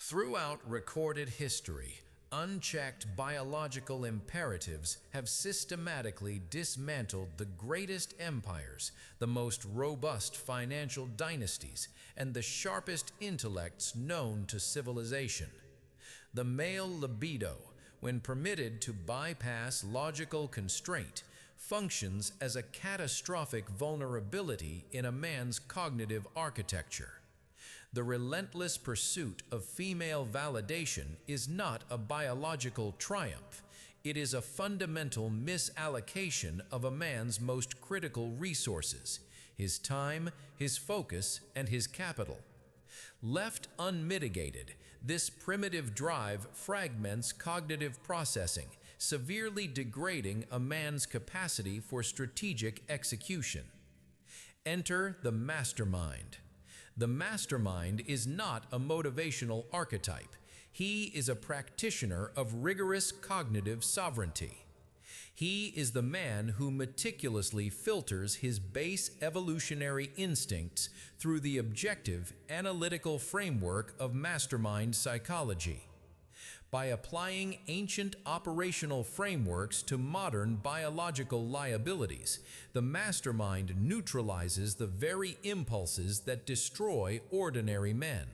Throughout recorded history, unchecked biological imperatives have systematically dismantled the greatest empires, the most robust financial dynasties, and the sharpest intellects known to civilization. The male libido, when permitted to bypass logical constraint, functions as a catastrophic vulnerability in a man's cognitive architecture. The relentless pursuit of female validation is not a biological triumph. It is a fundamental misallocation of a man's most critical resources: his time, his focus, and his capital. Left unmitigated, this primitive drive fragments cognitive processing, severely degrading a man's capacity for strategic execution. Enter the mastermind. The mastermind is not a motivational archetype. He is a practitioner of rigorous cognitive sovereignty. He is the man who meticulously filters his base evolutionary instincts through the objective, analytical framework of mastermind psychology. By applying ancient operational frameworks to modern biological liabilities, the mastermind neutralizes the very impulses that destroy ordinary men.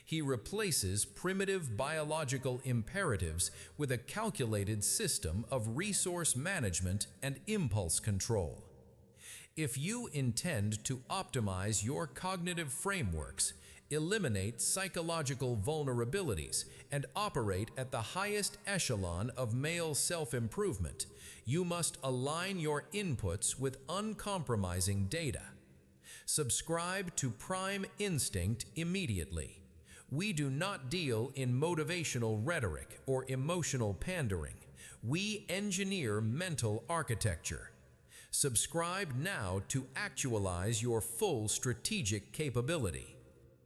He replaces primitive biological imperatives with a calculated system of resource management and impulse control. If you intend to optimize your cognitive frameworks, eliminate psychological vulnerabilities, and operate at the highest echelon of male self-improvement, you must align your inputs with uncompromising data. Subscribe to Prime Instinct immediately. We do not deal in motivational rhetoric or emotional pandering. We engineer mental architecture. Subscribe now to actualize your full strategic capability.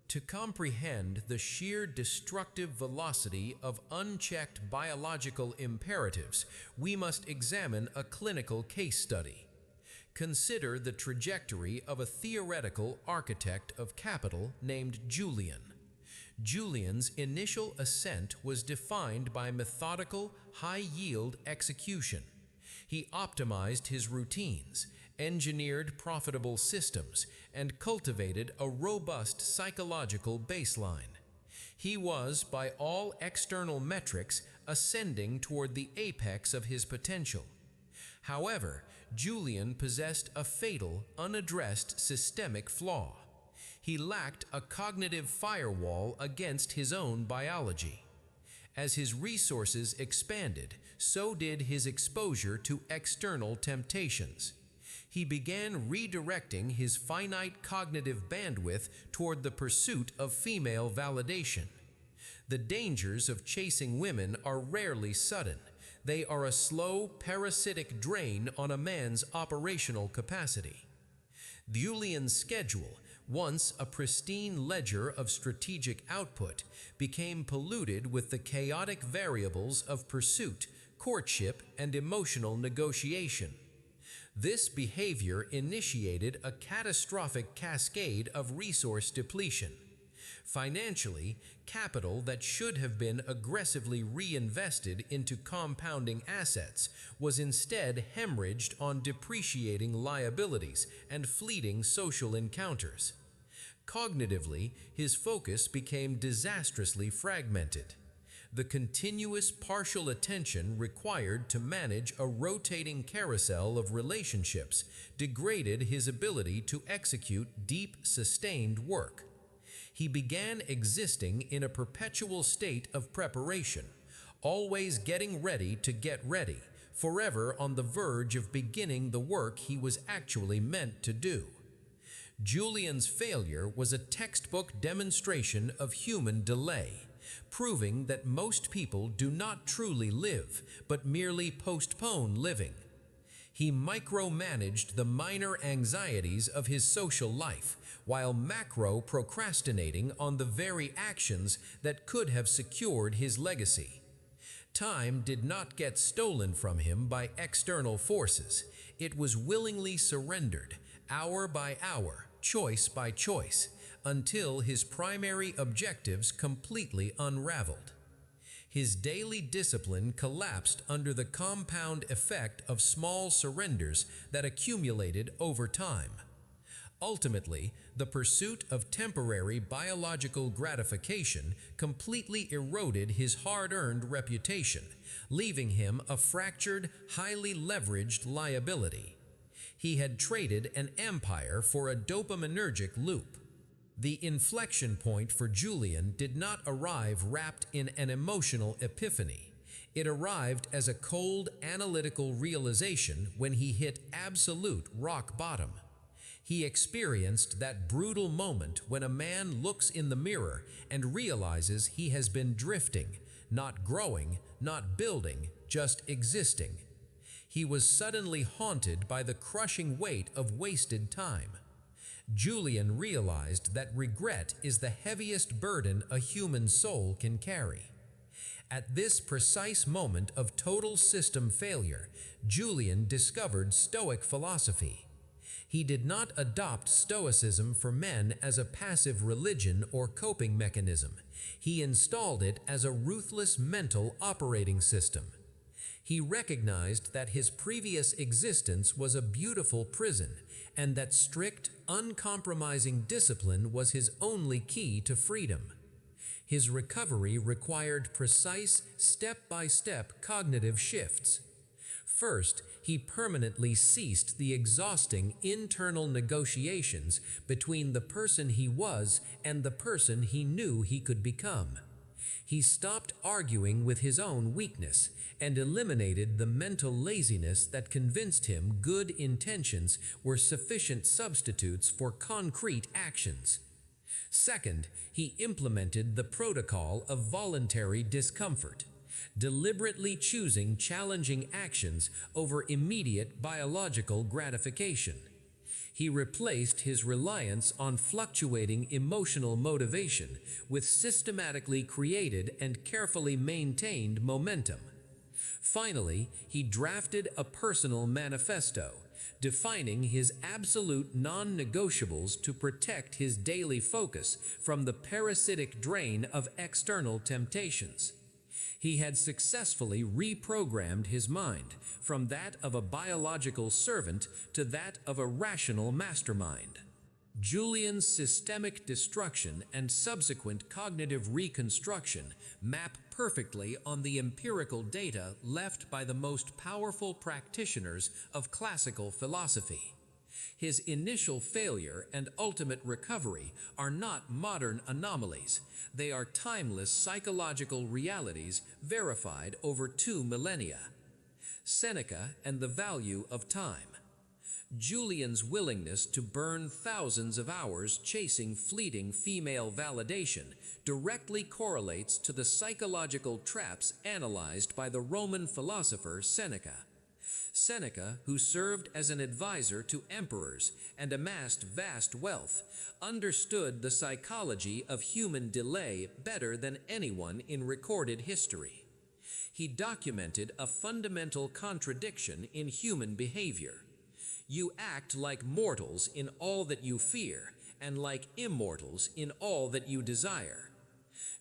To comprehend the sheer destructive velocity of unchecked biological imperatives, we must examine a clinical case study. Consider the trajectory of a theoretical architect of capital named Julian. Julian's initial ascent was defined by methodical, high-yield execution. He optimized his routines, engineered profitable systems, and cultivated a robust psychological baseline. He was, by all external metrics, ascending toward the apex of his potential. However, Julian possessed a fatal, unaddressed systemic flaw. He lacked a cognitive firewall against his own biology. As his resources expanded, so did his exposure to external temptations. He began redirecting his finite cognitive bandwidth toward the pursuit of female validation. The dangers of chasing women are rarely sudden. They are a slow, parasitic drain on a man's operational capacity. Julian's schedule, once a pristine ledger of strategic output, became polluted with the chaotic variables of pursuit, courtship, and emotional negotiation. This behavior initiated a catastrophic cascade of resource depletion. Financially, capital that should have been aggressively reinvested into compounding assets was instead hemorrhaged on depreciating liabilities and fleeting social encounters. Cognitively, his focus became disastrously fragmented. The continuous partial attention required to manage a rotating carousel of relationships degraded his ability to execute deep, sustained work. He began existing in a perpetual state of preparation, always getting ready to get ready, forever on the verge of beginning the work he was actually meant to do. Julian's failure was a textbook demonstration of human delay, proving that most people do not truly live, but merely postpone living. He micromanaged the minor anxieties of his social life, while macro-procrastinating on the very actions that could have secured his legacy. Time did not get stolen from him by external forces. It was willingly surrendered, hour by hour, choice by choice, until his primary objectives completely unraveled. His daily discipline collapsed under the compound effect of small surrenders that accumulated over time. Ultimately, the pursuit of temporary biological gratification completely eroded his hard-earned reputation, leaving him a fractured, highly leveraged liability. He had traded an empire for a dopaminergic loop. The inflection point for Julian did not arrive wrapped in an emotional epiphany. It arrived as a cold, analytical realization when he hit absolute rock bottom. He experienced that brutal moment when a man looks in the mirror and realizes he has been drifting, not growing, not building, just existing. He was suddenly haunted by the crushing weight of wasted time. Julian realized that regret is the heaviest burden a human soul can carry. At this precise moment of total system failure, Julian discovered Stoic philosophy. He did not adopt Stoicism for men as a passive religion or coping mechanism. He installed it as a ruthless mental operating system. He recognized that his previous existence was a beautiful prison, and that strict, uncompromising discipline was his only key to freedom. His recovery required precise, step-by-step cognitive shifts. First, he permanently ceased the exhausting internal negotiations between the person he was and the person he knew he could become. He stopped arguing with his own weakness and eliminated the mental laziness that convinced him good intentions were sufficient substitutes for concrete actions. Second, he implemented the protocol of voluntary discomfort, deliberately choosing challenging actions over immediate biological gratification. He replaced his reliance on fluctuating emotional motivation with systematically created and carefully maintained momentum. Finally, he drafted a personal manifesto, defining his absolute non-negotiables to protect his daily focus from the parasitic drain of external temptations. He had successfully reprogrammed his mind from that of a biological servant to that of a rational mastermind. Julian's systemic destruction and subsequent cognitive reconstruction map perfectly on the empirical data left by the most powerful practitioners of classical philosophy. His initial failure and ultimate recovery are not modern anomalies. They are timeless psychological realities verified over 2 millennia. Seneca and the value of time. Julian's willingness to burn thousands of hours chasing fleeting female validation directly correlates to the psychological traps analyzed by the Roman philosopher Seneca. Seneca, who served as an advisor to emperors and amassed vast wealth, understood the psychology of human delay better than anyone in recorded history. He documented a fundamental contradiction in human behavior. You act like mortals in all that you fear, and like immortals in all that you desire.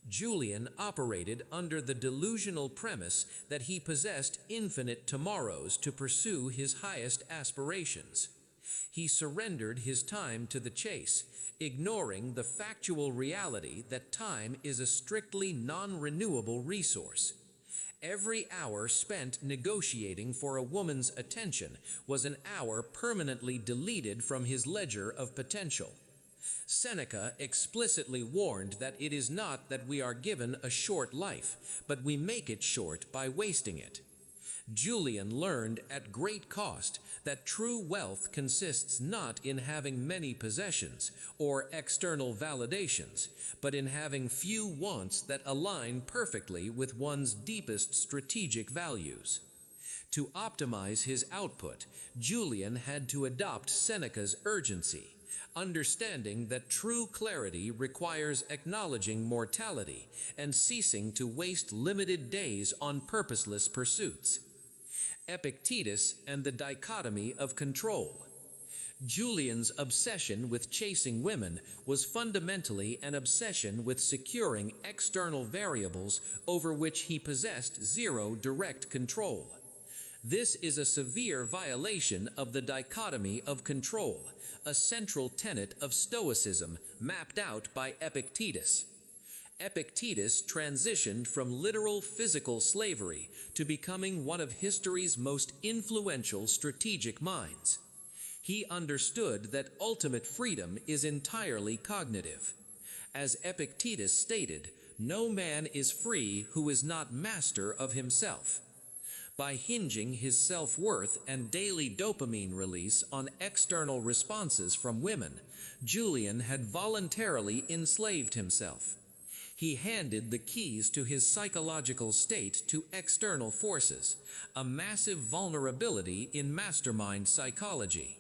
Julian operated under the delusional premise that he possessed infinite tomorrows to pursue his highest aspirations. He surrendered his time to the chase, ignoring the factual reality that time is a strictly non-renewable resource. Every hour spent negotiating for a woman's attention was an hour permanently deleted from his ledger of potential. Seneca explicitly warned that it is not that we are given a short life, but we make it short by wasting it. Julian learned at great cost that true wealth consists not in having many possessions or external validations, but in having few wants that align perfectly with one's deepest strategic values. To optimize his output, Julian had to adopt Seneca's urgency, understanding that true clarity requires acknowledging mortality and ceasing to waste limited days on purposeless pursuits. Epictetus and the dichotomy of control. Julian's obsession with chasing women was fundamentally an obsession with securing external variables over which he possessed zero direct control. This is a severe violation of the dichotomy of control, a central tenet of Stoicism mapped out by Epictetus. Epictetus transitioned from literal physical slavery to becoming one of history's most influential strategic minds. He understood that ultimate freedom is entirely cognitive. As Epictetus stated, no man is free who is not master of himself. By hinging his self-worth and daily dopamine release on external responses from women, Julian had voluntarily enslaved himself. He handed the keys to his psychological state to external forces, a massive vulnerability in mastermind psychology.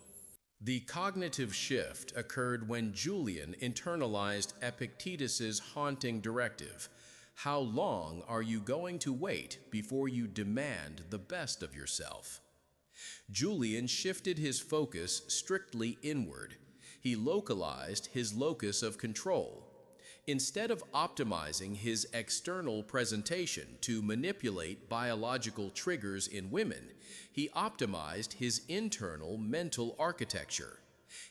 The cognitive shift occurred when Julian internalized Epictetus's haunting directive: how long are you going to wait before you demand the best of yourself? Julian shifted his focus strictly inward. He localized his locus of control. Instead of optimizing his external presentation to manipulate biological triggers in women, he optimized his internal mental architecture.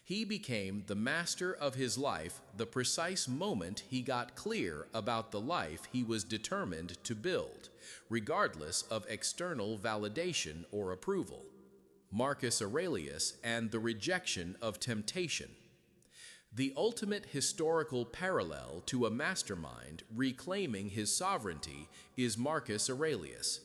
He became the master of his life the precise moment he got clear about the life he was determined to build, regardless of external validation or approval. Marcus Aurelius and the rejection of temptation. The ultimate historical parallel to a mastermind reclaiming his sovereignty is Marcus Aurelius.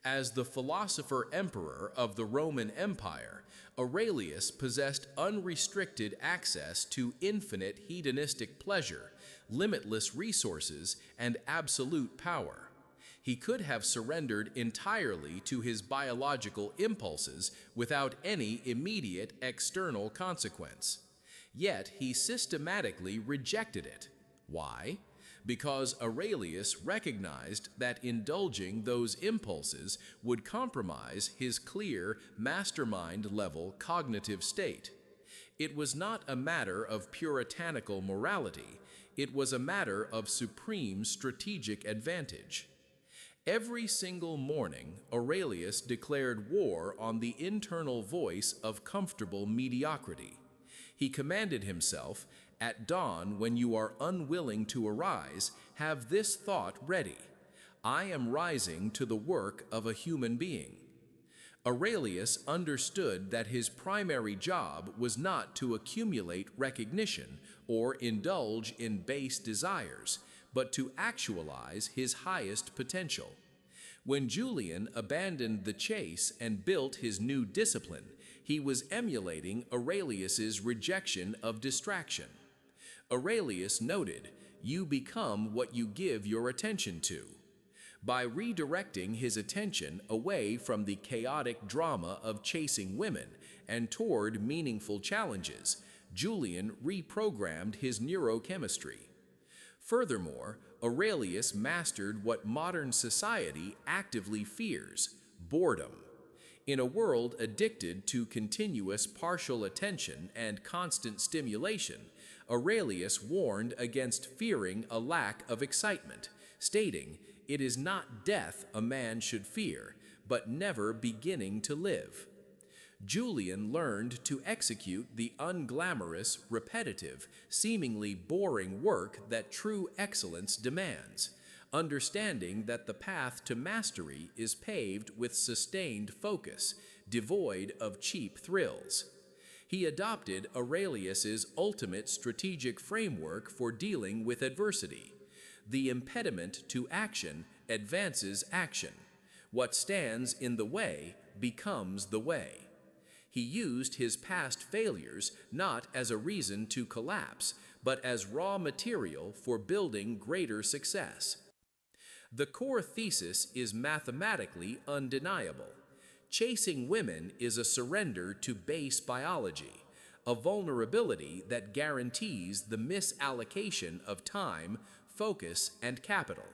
As the philosopher-emperor of the Roman Empire, Aurelius possessed unrestricted access to infinite hedonistic pleasure, limitless resources, and absolute power. He could have surrendered entirely to his biological impulses without any immediate external consequence. Yet he systematically rejected it. Why? Because Aurelius recognized that indulging those impulses would compromise his clear, mastermind-level cognitive state. It was not a matter of puritanical morality, it was a matter of supreme strategic advantage. Every single morning, Aurelius declared war on the internal voice of comfortable mediocrity. He commanded himself, "At dawn, when you are unwilling to arise, have this thought ready: I am rising to the work of a human being." Aurelius understood that his primary job was not to accumulate recognition or indulge in base desires, but to actualize his highest potential. When Julian abandoned the chase and built his new discipline, he was emulating Aurelius's rejection of distraction. Aurelius noted, "You become what you give your attention to." By redirecting his attention away from the chaotic drama of chasing women and toward meaningful challenges, Julian reprogrammed his neurochemistry. Furthermore, Aurelius mastered what modern society actively fears: boredom. In a world addicted to continuous partial attention and constant stimulation, Aurelius warned against fearing a lack of excitement, stating, "It is not death a man should fear, but never beginning to live." Julian learned to execute the unglamorous, repetitive, seemingly boring work that true excellence demands, understanding that the path to mastery is paved with sustained focus, devoid of cheap thrills. He adopted Aurelius's ultimate strategic framework for dealing with adversity. The impediment to action advances action. What stands in the way becomes the way. He used his past failures not as a reason to collapse, but as raw material for building greater success. The core thesis is mathematically undeniable. Chasing women is a surrender to base biology, a vulnerability that guarantees the misallocation of time, focus, and capital.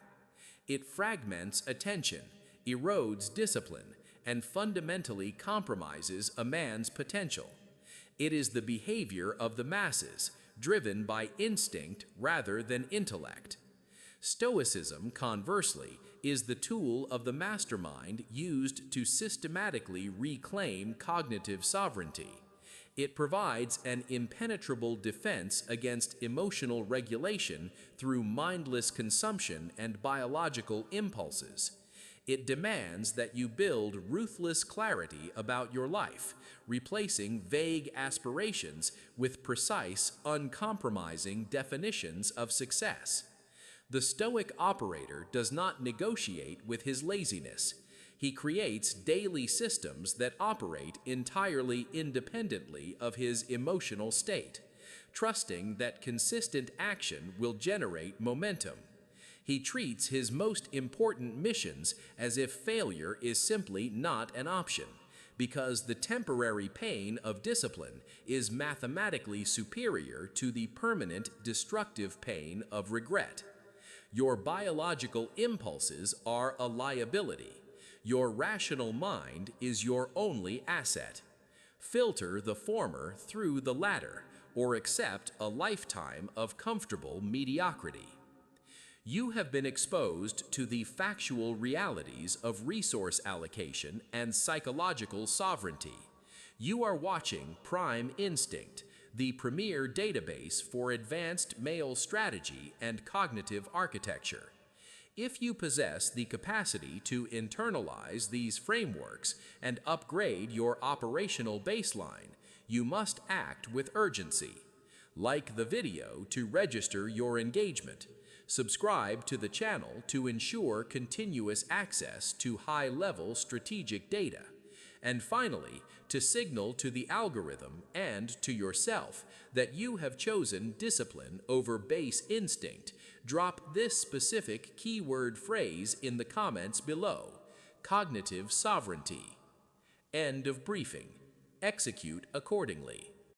It fragments attention, erodes discipline, and fundamentally compromises a man's potential. It is the behavior of the masses, driven by instinct rather than intellect. Stoicism, conversely, is the tool of the mastermind used to systematically reclaim cognitive sovereignty. It provides an impenetrable defense against emotional regulation through mindless consumption and biological impulses. It demands that you build ruthless clarity about your life, replacing vague aspirations with precise, uncompromising definitions of success. The Stoic operator does not negotiate with his laziness. He creates daily systems that operate entirely independently of his emotional state, trusting that consistent action will generate momentum. He treats his most important missions as if failure is simply not an option, because the temporary pain of discipline is mathematically superior to the permanent destructive pain of regret. Your biological impulses are a liability. Your rational mind is your only asset. Filter the former through the latter, or accept a lifetime of comfortable mediocrity. You have been exposed to the factual realities of resource allocation and psychological sovereignty. You are watching Prime Instinct, the premier database for advanced male strategy and cognitive architecture. If you possess the capacity to internalize these frameworks and upgrade your operational baseline, you must act with urgency. Like the video to register your engagement. Subscribe to the channel to ensure continuous access to high-level strategic data. And finally, to signal to the algorithm and to yourself that you have chosen discipline over base instinct, drop this specific keyword phrase in the comments below: cognitive sovereignty. End of briefing. Execute accordingly.